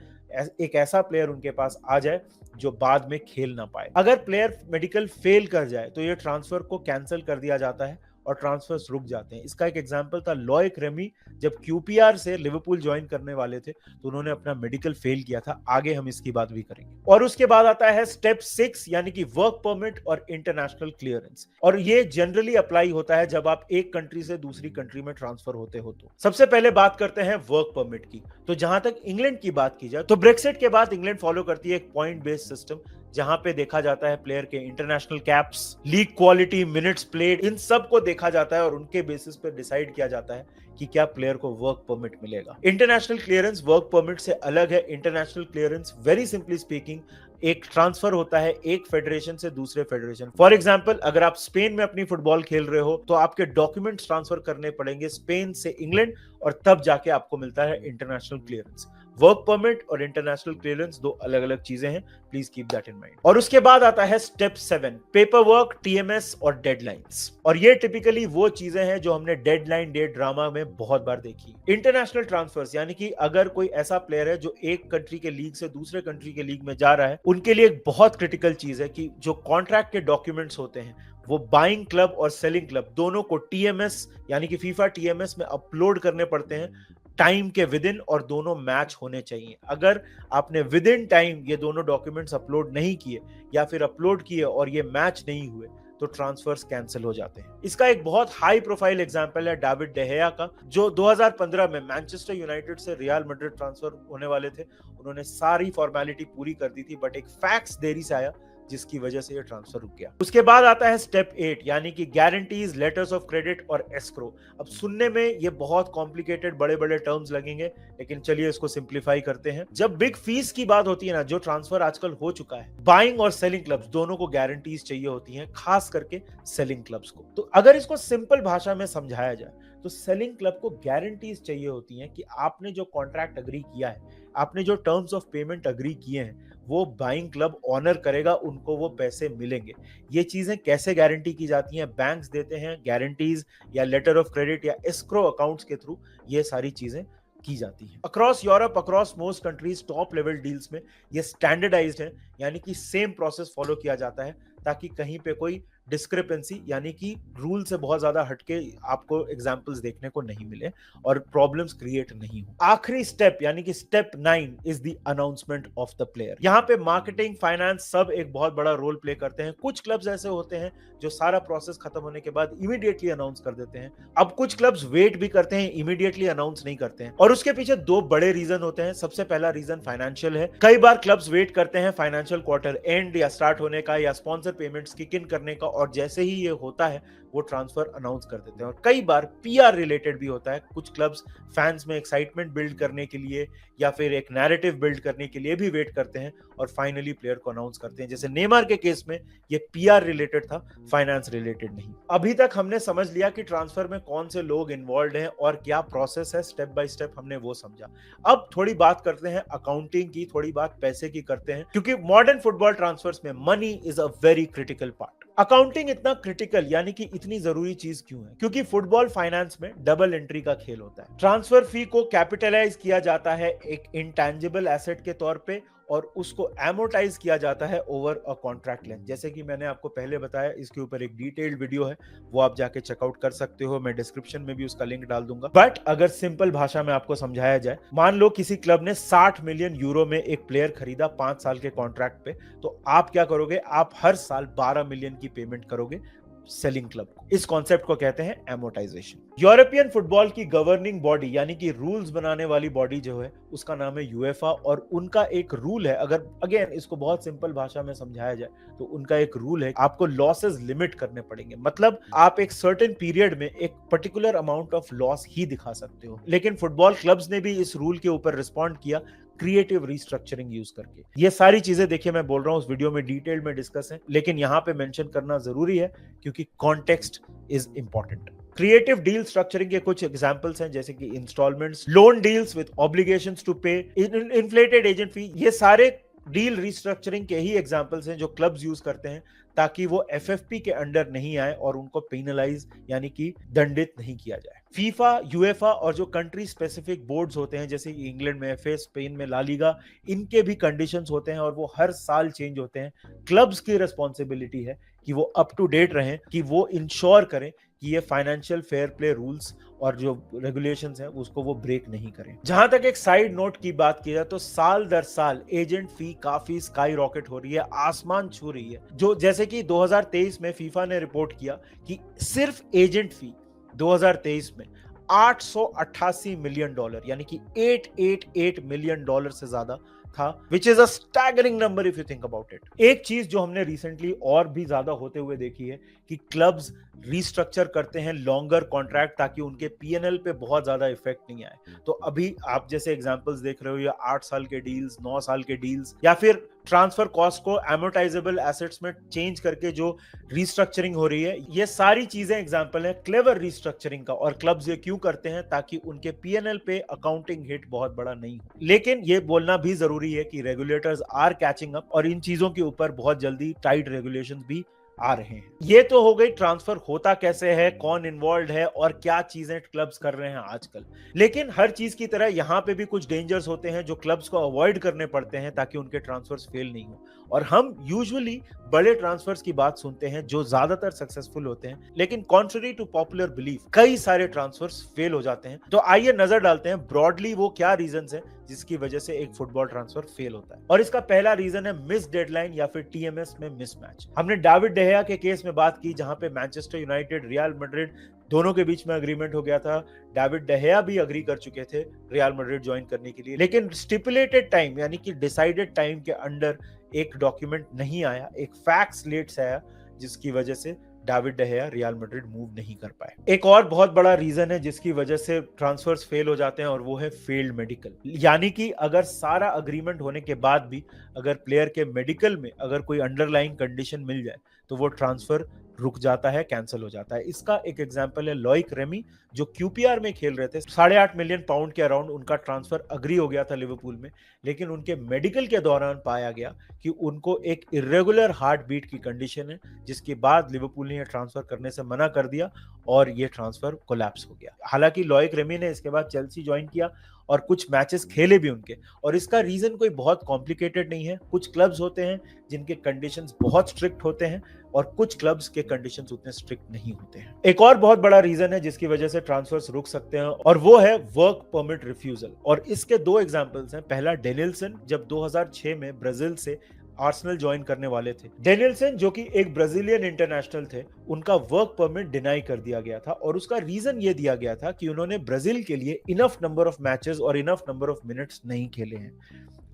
एक ऐसा प्लेयर उनके पास आ जाए जो बाद में खेल ना पाए। अगर प्लेयर मेडिकल फेल कर जाए तो ये ट्रांसफर को कैंसिल कर दिया जाता है और ट्रांसफर्स रुक जाते हैं। इसका एक एग्जांपल था लॉइक रेमी, जब क्यूपीआर से लिवरपूल ज्वाइन करने वाले थे तो उन्होंने अपना मेडिकल फेल किया था। आगे हम इसकी बात भी करेंगे। और उसके बाद आता है स्टेप 6 यानी कि वर्क परमिट और इंटरनेशनल क्लियरेंस, और ये जनरली अप्लाई होता है जब आप एक कंट्री से दूसरी कंट्री में ट्रांसफर होते हो। तो सबसे पहले बात करते हैं वर्क परमिट की। तो जहां तक इंग्लैंड की बात की जाए तो ब्रेक्सिट के बाद इंग्लैंड फॉलो करती है एक पॉइंट बेस्ड सिस्टम, जहां पे देखा जाता है प्लेयर के international caps, league quality, minutes played, इन सब को देखा जाता है और उनके बेसिस पे डिसाइड किया जाता है कि क्या प्लेयर को वर्क परमिट मिलेगा। इंटरनेशनल क्लियरेंस वर्क परमिट से अलग है। International clearance very simply speaking एक ट्रांसफर होता है एक फेडरेशन से दूसरे फेडरेशन। फॉर एग्जांपल, अगर आप स्पेन में अपनी फुटबॉल खेल रहे हो तो आपके डॉक्यूमेंट्स ट्रांसफर करने पड़ेंगे स्पेन से इंग्लैंड, और तब जाके आपको मिलता है इंटरनेशनल क्लियरेंस। वर्क परमिट और इंटरनेशनल क्लियरेंस दो अलग अलग चीजें हैं, please keep that in mind. और उसके बाद आता है स्टेप 7, पेपर वर्क, टीएमएस और डेडलाइंस। और ये टिपिकली वो चीजें हैं जो हमने डेडलाइन डे ड्रामा में बहुत बार देखी। इंटरनेशनल ट्रांसफर्स यानी कि अगर कोई ऐसा प्लेयर है जो एक कंट्री के लीग से दूसरे कंट्री के लीग में जा रहा है, उनके लिए एक बहुत क्रिटिकल चीज है कि जो कॉन्ट्रैक्ट के डॉक्यूमेंट्स होते हैं वो बाइंग क्लब और सेलिंग क्लब दोनों को टीएमएस यानी कि फीफा टीएमएस में अपलोड करने पड़ते हैं टाइम के विद इन, और दोनों मैच होने चाहिए। अगर आपने विद इन टाइम ये दोनों डॉक्यूमेंट्स अपलोड नहीं किए या फिर अपलोड किए और ये मैच नहीं हुए तो ट्रांसफर्स कैंसिल हो जाते हैं। इसका एक बहुत हाई प्रोफाइल एग्जांपल है डेविड डेहेया का, जो 2015 में मैनचेस्टर यूनाइटेड से रियल मैड्रिड ट्रांसफर होने वाले थे। उन्होंने सारी फॉर्मेलिटी पूरी कर दी थी, बट एक फैक्स देरी से आया जिसकी वजह से ये ट्रांसफर रुक गया। उसके बाद आता है स्टेप 8 यानी कि गारंटीज, लेटर्स ऑफ क्रेडिट और एस्क्रो। अब सुनने में ये बहुत कॉम्प्लिकेटेड बड़े बड़े टर्म्स लगेंगे, लेकिन चलिए इसको सिंप्लीफाई करते हैं। जब बिग फीस की बात होती है ना, जो ट्रांसफर आजकल हो चुका है, बाइंग और सेलिंग क्लब्स दोनों को गारंटीज चाहिए होती हैं, खास करके सेलिंग क्लब्स को। तो अगर इसको सिंपल भाषा में समझाया जाए तो सेलिंग क्लब को गारंटीज चाहिए होती हैं कि आपने जो कॉन्ट्रैक्ट अग्री किया है, आपने जो टर्म्स ऑफ पेमेंट अग्री किए हैं, वो बाइंग क्लब ऑनर करेगा, उनको वो पैसे मिलेंगे। ये चीजें कैसे गारंटी की जाती हैं? बैंक्स देते हैं गारंटीज, या लेटर ऑफ क्रेडिट या एस्क्रो अकाउंट्स के थ्रू ये सारी चीजें की जाती है। Across Europe, across most countries, top level deals में ये स्टैंडर्डाइज्ड है, यानी कि सेम प्रोसेस फॉलो किया जाता है ताकि कहीं पे कोई डिस्क्रिपेंसी यानी कि रूल से बहुत ज्यादा हटके आपको एग्जांपल्स देखने को नहीं मिले और प्रॉब्लम्स क्रिएट नहीं हो। आखिरी स्टेप यानी कि step 9 is the announcement of the player. यहाँ पे मार्केटिंग, फाइनेंस सब एक बहुत बड़ा रोल प्ले करते हैं। कुछ क्लब्स ऐसे होते हैं जो सारा प्रोसेस खत्म होने के बाद इमीडिएटली अनाउंस कर देते हैं। अब कुछ क्लब्स वेट भी करते हैं, इमीडिएटली अनाउंस नहीं करते हैं, और उसके पीछे दो बड़े रीजन होते हैं। सबसे पहला रीजन फाइनेंशियल है। कई बार क्लब्स वेट करते हैं फाइनेंशियल क्वार्टर एंड या स्टार्ट होने का या स्पॉन्सर पेमेंट्स किक इन करने का, और जैसे ही ये होता है वो ट्रांसफर अनाउंस कर देते हैं। और कई बार पीआर रिलेटेड भी होता है। कुछ क्लब्स फैंस में एक्साइटमेंट बिल्ड करने के लिए या फिर एक नैरेटिव बिल्ड करने के लिए भी वेट करते हैं और फाइनली प्लेयर को अनाउंस करते हैं। जैसे नेमार के केस में ये पीआर रिलेटेड था, फाइनेंस रिलेटेड नहीं। अभी तक हमने समझ लिया कि ट्रांसफर में कौन से लोग इन्वॉल्व हैं और क्या प्रोसेस है, स्टेप बाय स्टेप हमने वो समझा। अब थोड़ी बात करते हैं अकाउंटिंग की, थोड़ी बात पैसे की करते हैं, क्योंकि मॉडर्न फुटबॉल ट्रांसफर्स में money is a very critical part. Accounting इतना क्रिटिकल यानी कि इतनी जरूरी चीज क्यों है? क्योंकि फुटबॉल फाइनेंस में डबल एंट्री का खेल होता है। ट्रांसफर फी को कैपिटलाइज किया जाता है एक इंटैंजिबल एसेट के तौर पे और उसको एमोटाइज किया जाता है ओवर अ कॉन्ट्रैक्ट लेंथ। जैसे कि मैंने आपको पहले बताया, इसके ऊपर एक डिटेल्ड वीडियो है, वो आप जाके चेकआउट कर सकते हो, मैं डिस्क्रिप्शन में भी उसका लिंक डाल दूंगा। बट अगर सिंपल भाषा में आपको समझाया जाए, मान लो किसी क्लब ने 60 मिलियन यूरो में एक प्लेयर खरीदा 5 साल के कॉन्ट्रैक्ट पे, तो आप क्या करोगे? आप हर साल 12 मिलियन की पेमेंट करोगे सेलिंग क्लब को। इस कॉन्सेप्ट को कहते हैं एमोटाइजेशन। यूरोपियन फुटबॉल की गवर्निंग बॉडी यानी कि रूल्स बनाने वाली बॉडी जो है उसका नाम है यूएफा, और उनका एक रूल है, अगर अगेन इसको बहुत सिंपल भाषा में समझाया जाए तो उनका एक रूल है, आपको लॉसेस लिमिट करने पड़ेंगे। मतलब आप एक सर्टेन पीरियड में एक पर्टिकुलर अमाउंट ऑफ लॉस ही दिखा सकते हो। लेकिन फुटबॉल क्लब्स ने भी इस रूल के ऊपर रिस्पॉन्ड किया क्रिएटिव रिस्ट्रक्चरिंग यूज करके। ये सारी चीजें देखिए मैं बोल रहा हूं उस वीडियो में डिटेल में डिस्कस है, लेकिन यहां पे मेंशन करना जरूरी है क्योंकि context is important. Creative deal structuring के कुछ एग्जांपल्स हैं, जैसे कि instalments, loan deals with obligations to pay, inflated agent fee. ये सारे डील रीस्ट्रक्चरिंग के ही एग्जांपल्स हैं जो क्लब्स यूज करते हैं ताकि वो एफएफपी के अंडर नहीं आए और उनको पेनलाइज यानी कि दंडित नहीं किया जाए। फीफा, यूएफा और जो कंट्री स्पेसिफिक बोर्ड्स होते हैं जैसे इंग्लैंड में एफए, स्पेन में ला लीगा, इनके भी कंडीशंस होते हैं और वो हर साल चेंज होते हैं। क्लब्स की रिस्पॉन्सिबिलिटी है कि वो अप टू डेट रहें, कि वो इंश्योर करें कि ये फाइनेंशियल फेयर प्ले रूल्स और जो रेगुलेशंस हैं उसको वो ब्रेक नहीं करें। जहां तक एक साइड नोट की बात की जाए तो साल दर साल एजेंट फी काफी स्काई रॉकेट हो रही है, आसमान छू रही है। जो जैसे कि 2023 में फीफा ने रिपोर्ट किया कि सिर्फ एजेंट फी 2023 में $888 मिलियन यानी कि $888 मिलियन से ज्यादा था, which is a staggering number if you think about it. एक चीज जो हमने रिसेंटली और भी ज्यादा होते हुए देखी है कि क्लब्स रीस्ट्रक्चर करते हैं लॉन्गर कॉन्ट्रैक्ट ताकि उनके पीएनएल पे बहुत ज्यादा इफेक्ट नहीं आए। तो अभी आप जैसे एग्जांपल्स देख रहे हो, या 8 साल के डील्स, 9 साल के डील्स, या फिर ट्रांसफर कॉस्ट को एमोर्टाइजेबल एसेट्स में चेंज करके जो रीस्ट्रक्चरिंग हो रही है, ये सारी चीजें एग्जांपल है क्लेवर रीस्ट्रक्चरिंग का। और क्लब्स ये क्यों करते हैं? ताकि उनके पीएनएल पे अकाउंटिंग हिट बहुत बड़ा नहीं हो। लेकिन ये बोलना भी जरूरी है कि रेगुलेटर्स आर कैचिंग अप और इन चीजों के ऊपर बहुत जल्दी टाइट रेगुलेशंस भी आ रहे हैं। ये तो हो गई ट्रांसफर होता कैसे है, कौन इन्वॉल्व है और क्या चीजें क्लब्स कर रहे हैं आजकल। लेकिन हर चीज की तरह यहां पे भी कुछ डेंजर्स होते हैं जो क्लब्स को अवॉइड करने पड़ते हैं ताकि उनके ट्रांसफर्स फेल नहीं हो। और हम यूजुअली बड़े ट्रांसफर्स की बात सुनते हैं जो ज्यादातर सक्सेसफुल होते हैं, लेकिन कॉन्ट्ररी टू पॉपुलर बिलीफ कई सारे ट्रांसफर्स फेल हो जाते हैं। तो आइए नजर डालते हैं ब्रॉडली वो क्या रीजंस है जिसकी वजह से एक फुटबॉल ट्रांसफर फेल होता है। और इसका पहला रीजन है मिस डेडलाइन या फिर टीएमएस में मिसमैच। हमने डेविड डेहिया के केस में बात की जहां पे मैनचेस्टर यूनाइटेड, रियल मैड्रिड दोनों के बीच में अग्रीमेंट हो गया था। डेविड डेहिया भी अग्री कर चुके थे रियल मैड्रिड ज्वाइन करने के लिए, लेकिन स्टिपुलेटेड टाइम यानी कि डिसाइडेड टाइम के अंडर एक डॉक्यूमेंट नहीं आया, एक फैक्स लेट से आया, जिसकी वजह से डेविड डेहिया रियल मैड्रिड मूव नहीं कर पाए। एक और बहुत बड़ा रीजन है जिसकी वजह से ट्रांसफर्स फेल हो जाते हैं और वो है फेल्ड मेडिकल। यानी कि अगर सारा अग्रीमेंट होने के बाद भी अगर प्लेयर के मेडिकल में अगर कोई अंडरलाइंग कंडीशन मिल जाए तो वो ट्रांसफर रुक जाता है, कैंसिल हो जाता है। इसका एक एग्जांपल है लॉइक रेमी जो क्यूपीआर में खेल रहे थे। 8.5 मिलियन पाउंड के अराउंड उनका ट्रांसफर अग्री हो गया था लिवरपूल में, लेकिन उनके मेडिकल के दौरान पाया गया कि उनको एक इरेगुलर हार्ट बीट की कंडीशन है, जिसके बाद लिवरपूल ने यह ट्रांसफर करने से मना कर दिया और ये ट्रांसफर कोलैप्स हो गया। हालांकि लॉइक रेमी ने इसके बाद चेल्सी ज्वाइन किया और कुछ मैचेस खेले भी उनके, और इसका रीजन कोई बहुत कॉम्प्लिकेटेड नहीं है। कुछ क्लब्स होते हैं जिनके कंडीशंस बहुत स्ट्रिक्ट होते हैं और कुछ क्लब्स के कंडीशंस उतने स्ट्रिक्ट नहीं होते हैं। एक और बहुत बड़ा रीजन है जिसकी वजह से ट्रांसफर्स रुक सकते हैं और वो है वर्क परमिट रिफ्यूजल। और इसके दो एग्जांपल्स हैं। पहला डेनियल्सन, जब 2006 में ब्राजील से आर्सेनल ज्वाइन करने वाले थे। डेनियल्सन जो कि एक ब्राजीलियन इंटरनेशनल थे, उनका वर्क परमिट डिनाई कर दिया गया था और उसका रीजन ये दिया गया था कि उन्होंने ब्राजील के लिए इनफ नंबर ऑफ मैचेस और इनफ नंबर ऑफ मिनट्स नहीं खेले हैं।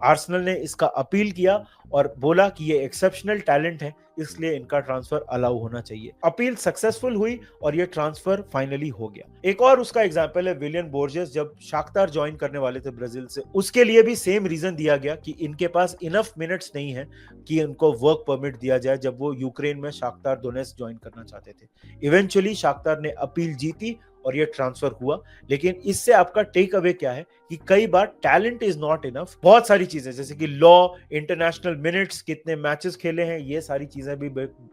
आर्सेनल ने इसका अपील किया और बोला कि ये एक्सेप्शनल टैलेंट है, इसलिए इनका ट्रांसफर अलाउ होना चाहिए। अपील सक्सेसफुल हुई और ये ट्रांसफर फाइनली हो गया। एक और उसका एग्जांपल है विलियन बोर्जेस, जब शाख्तार ज्वाइन करने वाले थे ब्राजील से, उसके लिए भी सेम रीजन दिया गया कि इनके पास इनफ मिनट्स नहीं है कि इनको वर्क परमिट दिया जाए, जब वो यूक्रेन में शाख्तार दोनेत्स्क ज्वाइन करना चाहते थे। इवेंचुअली शाख्तार ने अपील जीती और ये ट्रांसफर हुआ। लेकिन इससे आपका टेक अवे क्या है कि कई बार टैलेंट इज नॉट इनफ। बहुत सारी चीजें जैसे कि लॉ, इंटरनेशनल मिनट्स, कितने मैचेस खेले हैं, ये सारी चीजें भी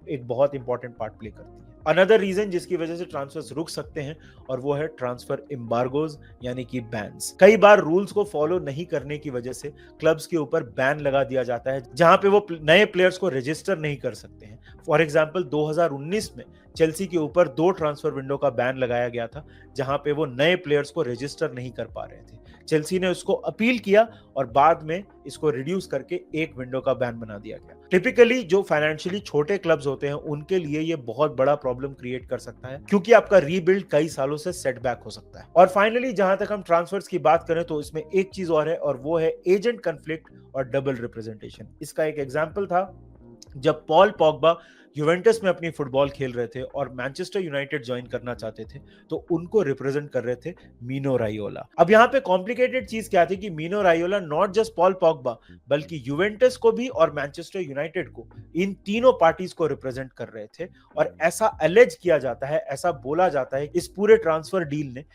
एक बहुत इंपॉर्टेंट पार्ट प्ले करती है। अनदर रीजन जिसकी वजह से ट्रांसफर्स रुक सकते हैं और वो है ट्रांसफर एम्बार्गोज यानी कि बैन्स। कई बार रूल्स को फॉलो नहीं करने की वजह से क्लब्स के ऊपर बैन लगा दिया जाता है जहां पे वो नए प्लेयर्स को रजिस्टर नहीं कर सकते हैं। फॉर एग्जांपल 2019 में चेल्सी के ऊपर 2 ट्रांसफर विंडो का बैन लगाया गया था जहां पे वो नए प्लेयर्स को रजिस्टर नहीं कर पा रहे थे। चेल्सी ने उसको अपील किया और बाद में इसको रिड्यूस करके 1 विंडो का बैन बना दिया गया। टिपिकली जो फाइनेंशियली छोटे क्लब्स होते हैं उनके लिए ये बहुत बड़ा प्रॉब्लम क्रिएट कर सकता है, क्योंकि आपका रीबिल्ड कई सालों से सेटबैक हो सकता है। और फाइनली जहां तक हम ट्रांसफर्स की बात करें तो इसमें एक चीज और है और वो है एजेंट कन्फ्लिक्ट और डबल रिप्रेजेंटेशन। इसका एक एग्जांपल था जब पॉल पॉगबा यूवेंटस में अपनी फुटबॉल खेल रहे थे और मैनचेस्टर यूनाइटेड ज्वाइन करना चाहते थे, तो उनको रिप्रेजेंट कर रहे थे मीनो रायोला। अब यहाँ पे कॉम्प्लिकेटेड चीज क्या थी कि मीनो रायोला नॉट जस्ट पॉल पॉगबा बल्कि यूवेंटस को भी और मैनचेस्टर यूनाइटेड को, इन तीनों पार्टीज को रिप्रेजेंट कर रहे थे। और ऐसा एलेज किया जाता है, ऐसा बोला जाता है इस पूरे ट्रांसफर डील ने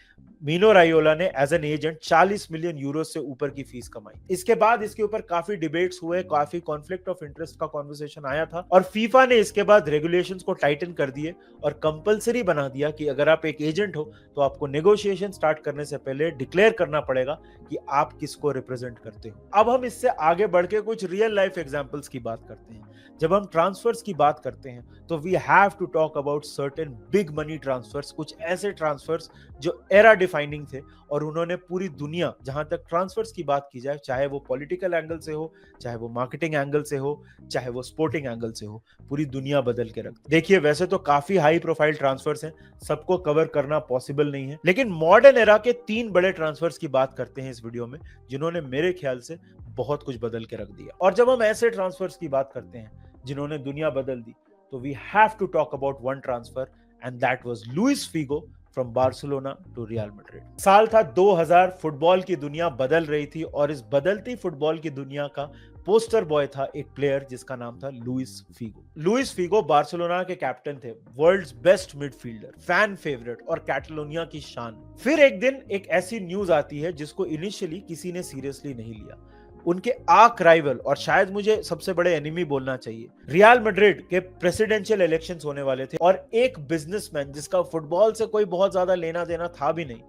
मीनो रायोला ने as an agent 40 million euro से ऊपर की फीस कमाई। इसके बाद इसके ऊपर काफी डिबेट्स हुए, काफी कॉन्फ्लिक्ट ऑफ इंटरेस्ट का कॉन्वर्सेशन आया था और फीफा ने इसके बाद रेगुलेशंस को टाइटन कर दिए और कंपलसरी बना दिया कि अगर आप एक एजेंट हो तो आपको नेगोशिएशन स्टार्ट करने से पहले डिक्लेयर करना पड़ेगा कि आप किसको रिप्रेजेंट करते हो। अब हम इससे आगे बढ़ के कुछ रियल लाइफ एग्जांपल्स की बात करते हैं। जब हम ट्रांसफर्स की बात करते हैं तो we have to talk about certain big money transfers, कुछ ऐसे ट्रांसफर्स जो एरा डिफाइनिंग थे और उन्होंने पूरी दुनिया, जहां तक ट्रांसफर्स की बात की जाए, चाहे वो पॉलिटिकल एंगल से हो, चाहे वो मार्केटिंग एंगल से हो, चाहे वो स्पोर्टिंग एंगल से हो, पूरी दुनिया बदल के रख। देखिए, वैसे तो काफी हाई प्रोफाइल ट्रांसफर्स हैं, सबको कवर करना पॉसिबल नहीं है, लेकिन मॉडर्न एरा के 3 बड़े ट्रांसफर्स की बात करते हैं इस वीडियो में, जिन्होंने मेरे ख्याल से बहुत कुछ बदल के रख दिया। और जब हम ऐसे ट्रांसफर्स की बात करते हैं जिन्होंने दुनिया बदल दी, तो we have to talk about one transfer and that was Luis Figo from Barcelona to Real Madrid. साल था 2000, फुटबॉल की दुनिया बदल रही थी और इस बदलती फुटबॉल की दुनिया का पोस्टर बॉय था एक प्लेयर जिसका नाम था Luis Figo. Luis Figo Barcelona के कैप्टन थे, world's best midfielder, fan favourite और कैटलोनिया की शान। फिर एक दिन एक ऐसी न्यूज आती है जिसको इनिशियली किसी ने सीरियसली नहीं लिया। उनके आर्क राइवल और शायद मुझे सबसे बड़े एनिमी बोलना चाहिए, रियल मैड्रिड के प्रेसिडेंशियल इलेक्शंस होने वाले थे और एक बिजनेसमैन जिसका फुटबॉल से कोई बहुत ज्यादा लेना देना था भी नहीं,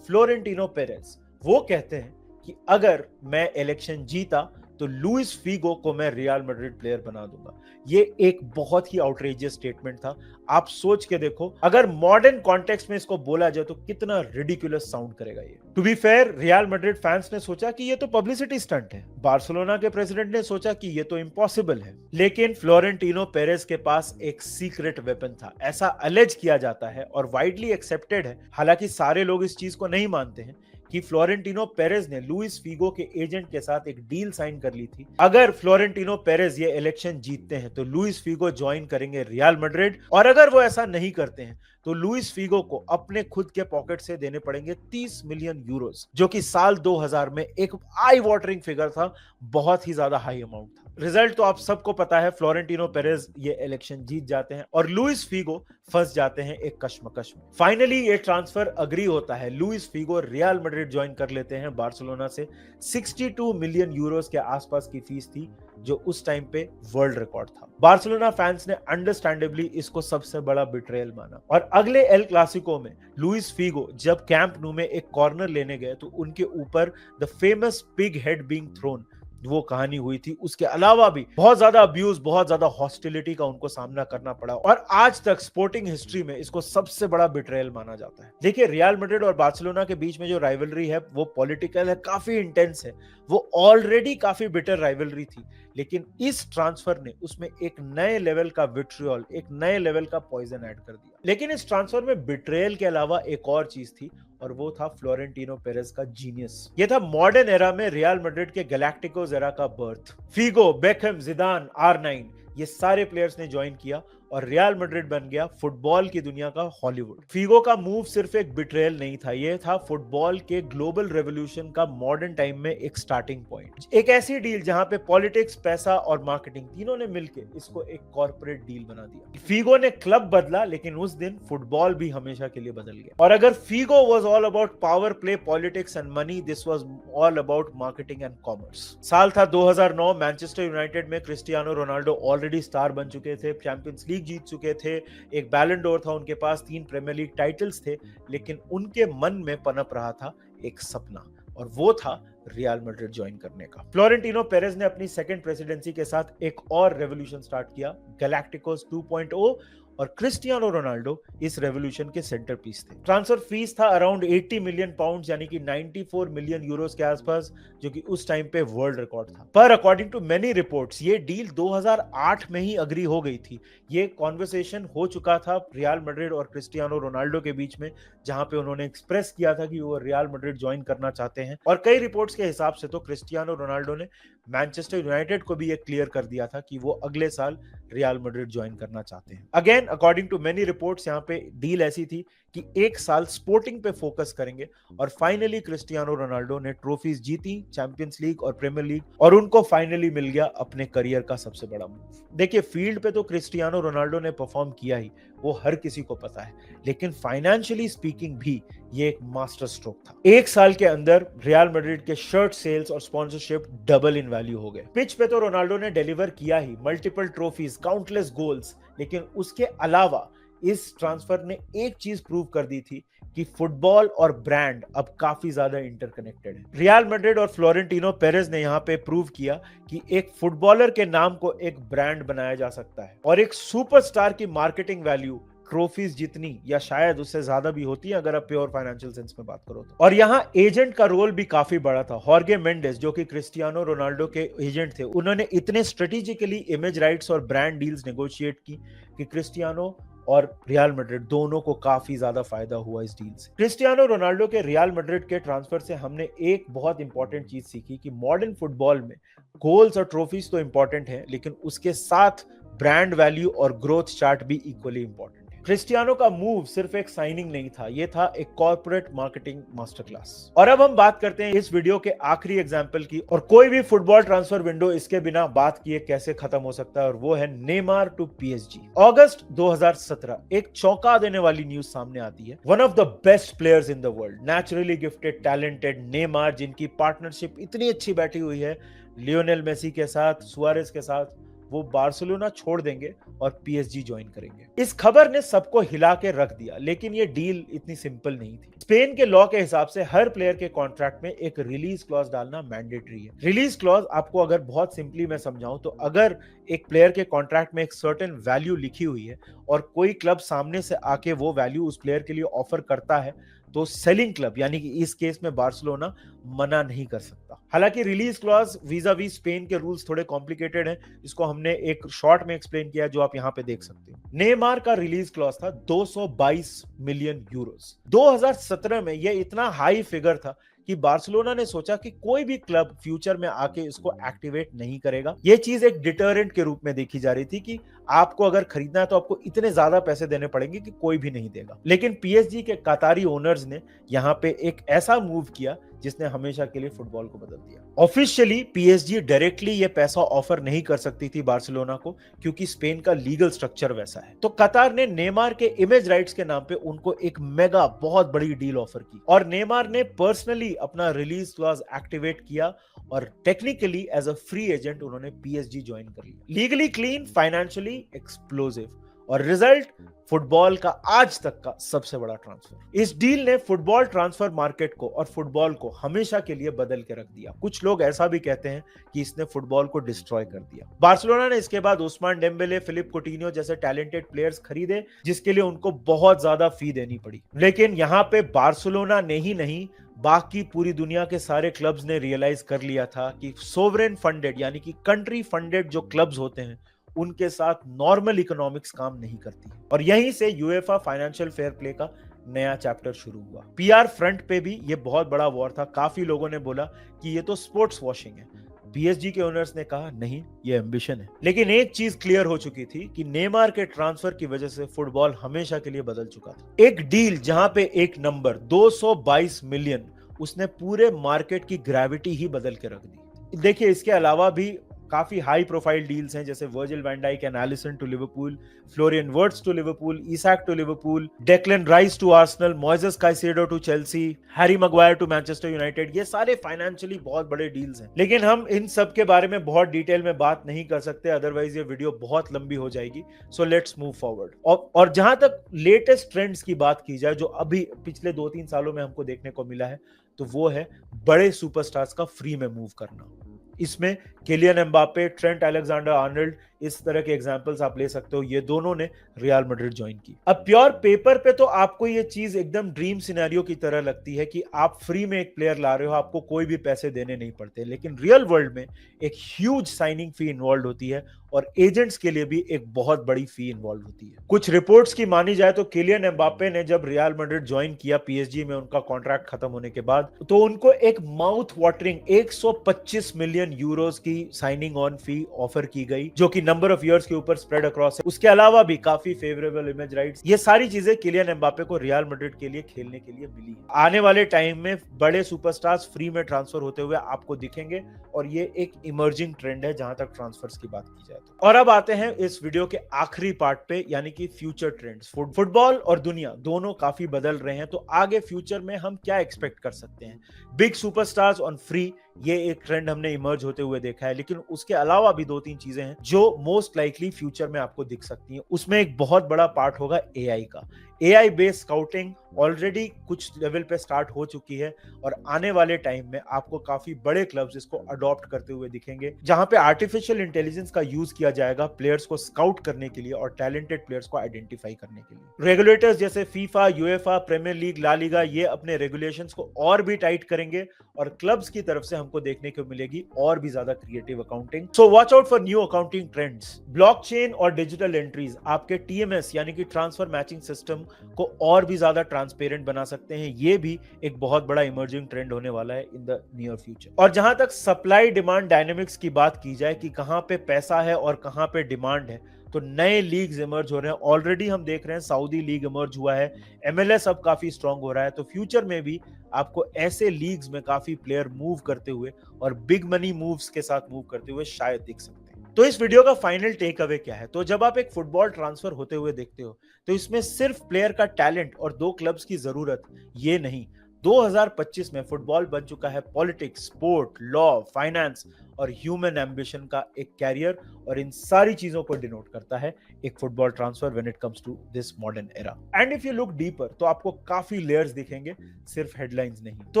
फ्लोरेंटिनो पेरेज, वो कहते हैं कि अगर मैं इलेक्शन जीता तो लुइस फिगो को मैं रियल मैड्रिड प्लेयर बना दूंगा। ये एक बहुत ही आउटरेजियस स्टेटमेंट था। आप सोच के देखो, अगर मॉडर्न कॉन्टेक्स्ट में इसको बोला जाए तो कितना रिडिकुलस साउंड करेगा ये। To be fair, Real Madrid fans ने सोचा कि ये तो पब्लिसिटी स्टंट है, बार्सिलोना के प्रेसिडेंट ने सोचा कि ये तो इम्पॉसिबल है, लेकिन फ्लोरेंटिनो पेरेज के पास एक सीक्रेट वेपन था, ऐसा अलेज किया जाता है और वाइडली एक्सेप्टेड है, हालांकि सारे लोग इस चीज को नहीं मानते हैं, कि फ्लोरेंटिनो पेरेज ने लुइस फिगो के एजेंट के साथ एक डील साइन कर ली थी। अगर फ्लोरेंटिनो पेरेज ये इलेक्शन जीतते हैं तो लुइस फिगो ज्वाइन करेंगे रियल मैड्रिड, और अगर वो ऐसा नहीं करते हैं तो लुइस फिगो को अपने खुद के पॉकेट से देने पड़ेंगे 30 मिलियन यूरोस, जो कि साल 2000 में एक आई वाटरिंग फिगर था, बहुत ही ज्यादा हाई अमाउंट था। रिजल्ट तो आप सबको पता है, फ्लोरेंटिनो पेरेज ये इलेक्शन जीत जाते हैं और लुइस फिगो फंस जाते हैं एक कश्मकश में। फाइनली ये ट्रांसफर अग्री होता है, Luis Figo Real Madrid join कर लेते हैं बार्सिलोना से। 62 मिलियन यूरोस के आसपास की फीस थी, जो उस टाइम पे वर्ल्ड रिकॉर्ड था। बार्सिलोना फैंस ने अंडरस्टैंडेबली इसको सबसे बड़ा बिट्रेयल माना और अगले एल क्लासिको में लुइस फिगो जब कैंप न्यू में एक कॉर्नर लेने गए तो उनके ऊपर the famous pig head being thrown, वो कहानी हुई थी। उसके अलावा भी बहुत ज्यादा अब्यूज, बहुत ज्यादा हॉस्टिलिटी का उनको सामना करना पड़ा और आज तक स्पोर्टिंग हिस्ट्री में इसको सबसे बड़ा बिट्रेयल माना जाता है। देखिए, रियल मैड्रिड और बार्सिलोना के बीच में जो राइवलरी है वो पॉलिटिकल है, काफी इंटेंस है, वो ऑलरेडी काफी बिटर राइवलरी थी, लेकिन इस ट्रांसफर ने उसमें एक नए लेवल का विट्रियोल, एक नए लेवल का पॉइजन ऐड कर दिया। लेकिन इस ट्रांसफर में बिट्रेयल के अलावा एक और चीज थी और वो था फ्लोरेंटिनो पेरेज का जीनियस। ये था मॉडर्न एरा में रियल मैड्रिड के गैलाक्टिकोस एरा का बर्थ। फिगो, बेकहम, जिदान, R9, ये सारे प्लेयर्स ने ज्वाइन किया और रियल मैड्रिड बन गया फुटबॉल की दुनिया का हॉलीवुड। फिगो का मूव सिर्फ एक बिट्रेयल नहीं था, यह था फुटबॉल के ग्लोबल रेवोल्यूशन का मॉडर्न टाइम में एक स्टार्टिंग पॉइंट। एक ऐसी डील जहां पे पॉलिटिक्स, पैसा और मार्केटिंग तीनों ने मिलकर इसको एक कॉर्पोरेट डील बना दिया। फिगो ने क्लब बदला, लेकिन उस दिन फुटबॉल भी हमेशा के लिए बदल गया। और अगर Figo was all about power play, politics and money, this was all about marketing and commerce. साल था 2009, मैनचेस्टर यूनाइटेड में क्रिस्टियानो रोनाल्डो ऑलरेडी स्टार बन चुके थे, चैंपियंस लीग जीत चुके थे, एक बैलन डोर था उनके पास, 3 प्रीमियर लीग टाइटल्स थे, लेकिन उनके मन में पनप रहा था एक सपना और वो था रियल मैड्रिड ज्वाइन करने का। फ्लोरेंटिनो पेरेज ने अपनी सेकंड प्रेसिडेंसी के साथ एक और रेवोल्यूशन स्टार्ट किया, गैलाक्टिकोस 2.0, और क्रिस्टियानो रोनाल्डो इस रेवोल्यूशन के सेंटर पीस थे। ट्रांसफर फीस था अराउंड 80 मिलियन पाउंड, यानी कि 94 मिलियन यूरोस के आसपास, जो कि उस टाइम पे वर्ल्ड रिकॉर्ड था। पर अकॉर्डिंग टू मेनी रिपोर्ट्स ये डील 2008 में ही अग्री हो गई थी। ये कॉन्वर्सेशन हो चुका था रियल मैड्रिड और क्रिस्टियानो रोनाल्डो के बीच में, जहां पे उन्होंने एक्सप्रेस किया था कि वो रियल मैड्रिड ज्वाइन करना चाहते हैं। और कई रिपोर्ट्स के हिसाब से तो क्रिस्टियानो रोनाल्डो ने मैनचेस्टर यूनाइटेड को भी ये क्लियर कर दिया था कि वो अगले साल रियल मैड्रिड ज्वाइन करना चाहते हैं। Again according to many reports यहाँ पे डील ऐसी थी कि एक साल स्पोर्टिंग पे फोकस करेंगे और फाइनली क्रिस्टियानो रोनाल्डो ने ट्रॉफीज जीती, चैंपियंस लीग और प्रीमियर लीग, और उनको फाइनली मिल गया अपने करियर का सबसे बड़ा मूव। देखिए फील्ड पे तो क्रिस्टियानो रोनाल्डो ने परफॉर्म किया ही, वो हर किसी को पता है, लेकिन फाइनेंशियली स्पीकिंग भी ये एक मास्टर स्ट्रोक था। एक साल के अंदर रियल मैड्रिड के शर्ट सेल्स और स्पॉन्सरशिप डबल इन वैल्यू हो गए। पिच पे तो रोनाल्डो ने डिलीवर किया ही, मल्टीपल ट्रॉफीज, काउंटलेस गोल्स, लेकिन उसके अलावा इस ट्रांसफर ने एक चीज प्रूव कर दी थी कि फुटबॉल और ब्रांड अब काफी ज्यादा इंटरकनेक्टेड है। रियल मैड्रिड और फ्लोरेंटिनो पेरेज ने यहाँ पे प्रूव किया कि एक फुटबॉलर के नाम को एक ब्रांड बनाया जा सकता है, और एक सुपरस्टार की मार्केटिंग वैल्यू ट्रॉफीज जितनी या शायद उससे ज्यादा भी होती है अगर आप प्योर फाइनेंशियल सेंस में बात करो तो। और यहाँ एजेंट का रोल भी काफी बड़ा था। हॉर्गे मेंडेस जो कि क्रिस्टियानो रोनाल्डो के एजेंट थे, उन्होंने इतने स्ट्रेटेजिकली इमेज राइट्स और ब्रांड डील्स नेगोशिएट की कि क्रिस्टियानो और रियल मैड्रिड दोनों को काफी ज्यादा फायदा हुआ इस डील से। क्रिस्टियानो रोनाल्डो के रियल मैड्रिड के ट्रांसफर से हमने एक बहुत इंपॉर्टेंट चीज सीखी कि मॉडर्न फुटबॉल में गोल्स और ट्रॉफीज तो इंपॉर्टेंट है, लेकिन उसके साथ ब्रांड वैल्यू और ग्रोथ चार्ट भी इक्वली इंपॉर्टेंट है। क्रिस्टियानो का मूव सिर्फ एक साइनिंग नहीं था, ये था एक कॉर्पोरेट मार्केटिंग मास्टर क्लास। और अब हम बात करते हैं इस वीडियो के आखिरी एग्जांपल की, और कोई भी फुटबॉल ट्रांसफर विंडो इसके बिना बात किए कैसे खत्म हो सकता है, और वो है नेमार टू पीएसजी। अगस्त 2017 एक चौंका देने वाली न्यूज सामने आती है। One of the best players in the world, naturally gifted, talented Neymar, जिनकी पार्टनरशिप इतनी अच्छी बैठी हुई है लियोनेल मेसी के साथ, सुआरेज के साथ, वो बार्सिलोना छोड़ देंगे और पीएसजी ज्वाइन करेंगे। इस खबर ने सबको हिला के रख दिया, लेकिन ये डील इतनी सिंपल नहीं थी। स्पेन के लॉ के हिसाब से हर प्लेयर के कॉन्ट्रैक्ट में एक रिलीज क्लॉज डालना मैंडेटरी है। रिलीज क्लॉज आपको अगर बहुत सिंपली मैं समझाऊं तो अगर एक प्लेयर के कॉन्ट्रैक्ट में एक सर्टेन वैल्यू लिखी हुई है और कोई क्लब सामने से आके वो वैल्यू उस प्लेयर के लिए ऑफर करता है, तो सेलिंग क्लब यानी कि इस केस में बार्सिलोना मना नहीं कर सकता। हालांकि release clause vis-a-vis Spain के रूल्स थोड़े कॉम्प्लिकेटेड हैं, इसको हमने एक शॉर्ट में एक्सप्लेन किया जो आप यहां पे देख सकते हो। नेमार का रिलीज क्लॉज था 222 मिलियन यूरोस। 2017 में यह इतना हाई फिगर था कि बार्सिलोना ने सोचा कि कोई भी क्लब फ्यूचर में आके इसको एक्टिवेट नहीं करेगा। यह चीज एक डिटरेंट के रूप में देखी जा रही थी कि आपको अगर खरीदना है तो आपको इतने ज्यादा पैसे देने पड़ेंगे कि कोई भी नहीं देगा। लेकिन पीएसजी के कतारी ओनर्स ने यहां पे एक ऐसा मूव किया जिसने हमेशा के लिए फुटबॉल को बदल दिया। ऑफिशियली पीएसजी डायरेक्टली ये पैसा ऑफर नहीं कर सकती थी बार्सिलोना को, क्योंकि स्पेन का लीगल स्ट्रक्चर वैसा है। तो कतार ने नेमार के इमेज राइट्स के नाम पे उनको एक मेगा बहुत बड़ी डील ऑफर की, और नेमार ने पर्सनली अपना रिलीज क्लॉज एक्टिवेट किया और technically as a free agent उन्होंने पीएसजी ज्वाइन कर लिया। लीगली क्लीन, फाइनेंशियली एक्सप्लोसिव, और रिजल्ट फुटबॉल का आज तक का सबसे बड़ा ट्रांसफर। इस डील ने फुटबॉल ट्रांसफर मार्केट को और फुटबॉल को हमेशा के लिए बदल के रख दिया। कुछ लोग ऐसा भी कहते हैं कि इसने फुटबॉल को डिस्ट्रॉय कर दिया। बार्सिलोना ने इसके बाद उस्मान डेम्बेले, फिलिप कुटिन्हो जैसे टैलेंटेड प्लेयर्स खरीदे, जिसके लिए उनको बहुत ज्यादा फी देनी पड़ी। लेकिन यहां पे बार्सिलोना ने ही नहीं, बाकी पूरी दुनिया के सारे क्लब्स ने रियलाइज कर लिया था कि सोवरेन फंडेड यानी कि कंट्री फंडेड जो क्लब्स होते हैं उनके साथ नॉर्मल इकोनॉमिक्स काम नहीं करती, और यहीं से यूएफा फाइनेंशियल फेयर प्ले का नया चैप्टर शुरू हुआ। पीआर फ्रंट पे भी ये बहुत बड़ा वॉर था। काफी लोगों ने बोला कि ये तो स्पोर्ट्स वॉशिंग है। पीएसजी के ओनर्स ने कहा नहीं, ये एम्बिशन है। लेकिन एक चीज क्लियर हो चुकी थी कि नेमार के ट्रांसफर की वजह से फुटबॉल हमेशा के लिए बदल चुका था। एक डील जहां पे एक नंबर 222 मिलियन, उसने पूरे मार्केट की ग्रेविटी ही बदल के रख दी। देखिए इसके अलावा भी काफी हाई प्रोफाइल डील्स हैं, जैसे Virgil van Dijk and Alisson to Liverpool, Florian Wirtz to Liverpool, Isak to Liverpool, Declan Rice to Arsenal, Moises Caicedo to Chelsea, Harry Maguire to Manchester United. ये सारे फाइनेंशियली बहुत बड़े deals हैं, लेकिन हम इन सब के बारे में बहुत डिटेल में बात नहीं कर सकते, अदरवाइज ये वीडियो बहुत लंबी हो जाएगी। So let's move forward. और जहां तक लेटेस्ट ट्रेंड्स की बात की जाए जो अभी पिछले 2-3 सालों में हमको देखने को मिला है, तो वो है बड़े सुपरस्टार्स का फ्री में मूव करना। इसमें Kylian Mbappe, Trent Alexander Arnold, इस तरह के एग्जांपल्स आप ले सकते हो, ये दोनों ने रियल मैड्रिड ज्वाइन की। अब प्योर पेपर पे तो आपको ये चीज एकदम ड्रीम सिनेरियो की तरह लगती है कि आप फ्री में एक प्लेयर ला रहे हो, आपको कोई भी पैसे देने नहीं पड़ते, लेकिन रियल वर्ल्ड में एक ह्यूज साइनिंग फी इन्वॉल्व होती है और एजेंट्स के लिए भी एक बहुत बड़ी फी इन्वॉल्व होती है। कुछ रिपोर्ट्स की मानी जाए तो किलियन एम्बापे ने जब रियल मैड्रिड ज्वाइन किया पीएसजी में उनका कॉन्ट्रैक्ट खत्म होने के बाद, तो उनको एक माउथ वाटरिंग 125 मिलियन यूरोस की साइनिंग ऑन फी ऑफर की गई, जो कि नंबर ऑफ ईयर्स के ऊपर स्प्रेड अक्रॉस है। उसके अलावा भी काफी फेवरेबल इमेज राइट्स, ये सारी चीजें किलियन एम्बापे को रियल मैड्रिड के लिए खेलने के लिए मिली। आने वाले टाइम में बड़े सुपरस्टार्स फ्री में ट्रांसफर होते हुए आपको दिखेंगे और ये एक इमर्जिंग ट्रेंड है जहां तक ट्रांसफर्स की बात की जाए तो। और अब आते हैं इस वीडियो के आखिरी पार्ट पे, यानी कि फ्यूचर ट्रेंड्स। फुटबॉल और दुनिया दोनों काफी बदल रहे हैं, तो आगे फ्यूचर में हम क्या एक्सपेक्ट कर सकते हैं? बिग सुपरस्टार्स ऑन फ्री, ये एक ट्रेंड हमने इमर्ज होते हुए देखा है, लेकिन उसके अलावा भी 2-3 चीजें हैं जो मोस्ट लाइकली फ्यूचर में आपको दिख सकती हैं। उसमें एक बहुत बड़ा पार्ट होगा एआई का। एआई बेस्ड स्काउटिंग ऑलरेडी कुछ लेवल पे स्टार्ट हो चुकी है और आने वाले टाइम में आपको काफी बड़े क्लब्स इसको अडॉप्ट करते हुए दिखेंगे, जहां पे आर्टिफिशियल इंटेलिजेंस का यूज किया जाएगा प्लेयर्स को स्काउट करने के लिए और टैलेंटेड प्लेयर्स को आइडेंटिफाई करने के लिए। रेगुलेटर्स जैसे FIFA, UEFA, Premier League, La Liga, ये अपने रेगुलेशंस को और भी टाइट करेंगे और क्लब्स की तरफ से हमको देखने को मिलेगी और भी ज्यादा creative accounting. So watch out for new accounting trends. Blockchain और डिजिटल एंट्रीज आपके टीएमएस यानी कि ट्रांसफर मैचिंग सिस्टम को और भी ज्यादा ट्रांसपेरेंट बना सकते हैं। ये भी एक बहुत बड़ा इमर्जिंग ट्रेंड होने वाला है इन द नियर फ्यूचर। और जहां तक सप्लाई डिमांड डायनेमिक्स की बात की जाए कि कहां पे पैसा है और कहां पे डिमांड है, तो नए लीग्स इमर्ज हो रहे हैं। ऑलरेडी हम देख रहे हैं सऊदी लीग इमर्ज हुआ है, एमएलएस अब काफी स्ट्रांग हो रहा है, तो फ्यूचर में भी आपको ऐसे लीग्स में काफी प्लेयर मूव करते हुए और बिग मनी मूव्स के साथ मूव करते हुए शायद दिख सकते हैं। तो इस वीडियो का फाइनल टेक अवे क्या है? तो जब आप एक फुटबॉल ट्रांसफर होते हुए देखते हो तो इसमें सिर्फ प्लेयर का टैलेंट और 2 क्लब्स की जरूरत ये नहीं। 2025 में फुटबॉल बन चुका है पॉलिटिक्स, स्पोर्ट, लॉ, फाइनेंस और ह्यूमन एम्बिशन का एक कैरियर, और इन सारी चीजों को डिनोट करता है एक football transfer when it comes to this modern era. And if you look deeper तो आपको काफी लेयर्स दिखेंगे, सिर्फ हेडलाइंस नहीं। तो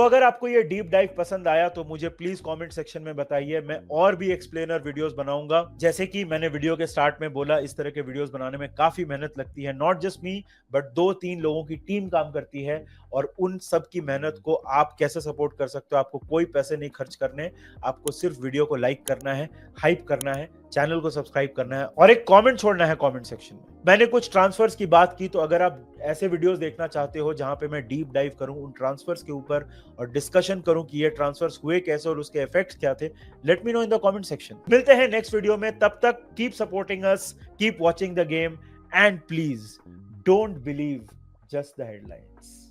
अगर आपको ये डीप डाइव पसंद आया तो मुझे प्लीज कमेंट सेक्शन में बताइए। मैं और भी एक्सप्लेनर वीडियोस बनाऊंगा। जैसे कि मैंने वीडियो के स्टार्ट में बोला, इस तरह के वीडियोस बनाने में काफी मेहनत लगती है। नॉट जस्ट मी बट 2-3 लोगों की टीम काम करती है, और उन सब की मेहनत को आप कैसे सपोर्ट कर सकते हो? आपको कोई पैसे नहीं खर्च करने, आपको सिर्फ वीडियो को लाइक करना है, हाइप करना है, चैनल को सब्सक्राइब करना है और एक कमेंट छोड़ना है कमेंट सेक्शन में। मैंने कुछ ट्रांसफर्स की बात की, तो अगर आप ऐसे वीडियोस देखना चाहते हो जहां पे मैं डीप डाइव करूं उन ट्रांसफर्स के ऊपर और डिस्कशन करूं कि ये ट्रांसफर्स हुए कैसे और उसके इफेक्ट्स क्या थे, let me know in the comment section. मिलते हैं नेक्स्ट वीडियो में, तब तक keep supporting us, keep watching the game and please don't believe just the headlines.